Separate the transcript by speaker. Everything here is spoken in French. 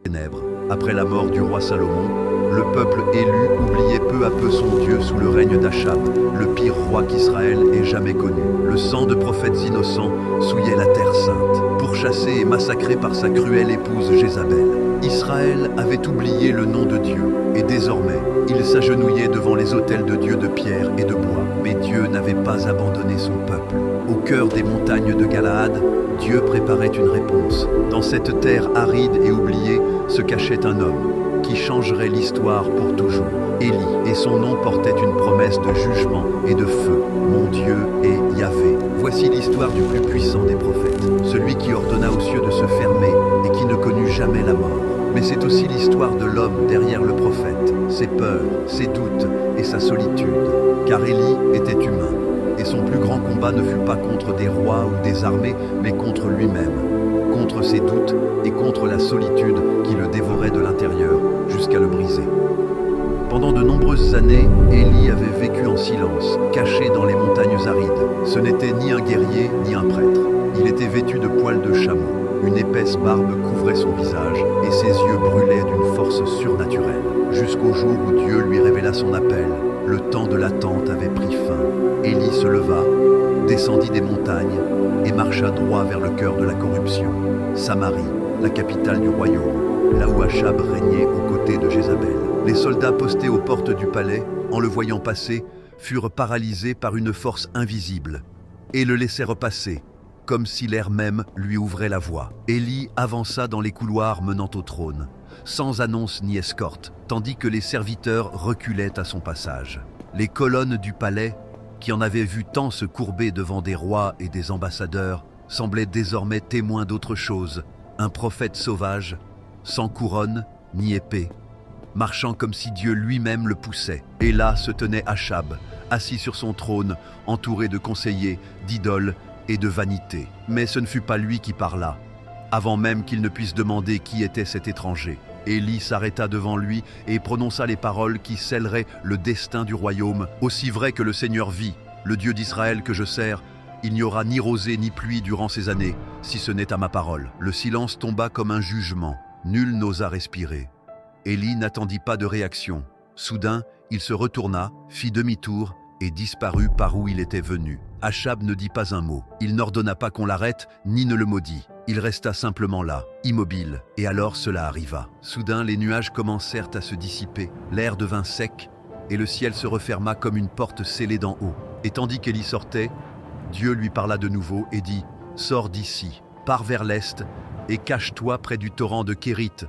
Speaker 1: ténèbres. Après la mort du roi Salomon, le peuple élu oubliait peu à peu son Dieu sous le règne d'Achab, le pire roi qu'Israël ait jamais connu. Le sang de prophètes innocents souillait la terre sainte, pourchassé et massacré par sa cruelle épouse Jézabel. Israël avait oublié le nom de Dieu, et désormais, il s'agenouillait devant les autels de Dieu de pierre et de bois. Mais Dieu n'avait pas abandonné son peuple. Au cœur des montagnes de Galaad, Dieu préparait une réponse. Dans cette terre aride et oubliée se cachait un homme qui changerait l'histoire pour toujours. Élie, et son nom portait une promesse de jugement et de feu. Mon Dieu est Yahvé. Voici l'histoire du plus puissant des prophètes, celui qui ordonna aux cieux de se fermer et qui ne connut jamais la mort. Mais c'est aussi l'histoire de l'homme derrière le prophète, ses peurs, ses doutes et sa solitude. Car Élie était humain, et son plus grand combat ne fut pas contre des rois ou des armées, mais contre lui-même, contre ses doutes et contre la solitude qui le dévorait de l'intérieur jusqu'à le briser. Pendant de nombreuses années, Élie avait vécu en silence, caché dans les montagnes arides. Ce n'était ni un guerrier ni un prêtre. Il était vêtu de poils de chameau. Une épaisse barbe couvrait son visage et ses yeux brûlaient d'une force surnaturelle. Jusqu'au jour où Dieu lui révéla son appel, le temps de l'attente avait pris fin. Élie se leva, descendit des montagnes et marcha droit vers le cœur de la corruption. Samarie, la capitale du royaume, là où Achab régnait aux côtés de Jézabel. Les soldats postés aux portes du palais, en le voyant passer, furent paralysés par une force invisible et le laissèrent passer, comme si l'air même lui ouvrait la voie. Élie avança dans les couloirs menant au trône, sans annonce ni escorte, tandis que les serviteurs reculaient à son passage. Les colonnes du palais, qui en avaient vu tant se courber devant des rois et des ambassadeurs, semblaient désormais témoins d'autre chose, un prophète sauvage, sans couronne ni épée, marchant comme si Dieu lui-même le poussait. Et là se tenait Achab, assis sur son trône, entouré de conseillers, d'idoles et de vanité. Mais ce ne fut pas lui qui parla, avant même qu'il ne puisse demander qui était cet étranger. Élie s'arrêta devant lui et prononça les paroles qui scelleraient le destin du royaume. Aussi vrai que le Seigneur vit, le Dieu d'Israël que je sers, il n'y aura ni rosée ni pluie durant ces années, si ce n'est à ma parole. Le silence tomba comme un jugement. Nul n'osa respirer. Élie n'attendit pas de réaction. Soudain, il se retourna, fit demi-tour et disparut par où il était venu. Achab ne dit pas un mot. Il n'ordonna pas qu'on l'arrête, ni ne le maudit. Il resta simplement là, immobile. Et alors cela arriva. Soudain, les nuages commencèrent à se dissiper. L'air devint sec, et le ciel se referma comme une porte scellée d'en haut. Et tandis qu'Élie sortait, Dieu lui parla de nouveau et dit « Sors d'ici, pars vers l'est, et cache-toi près du torrent de Kérit,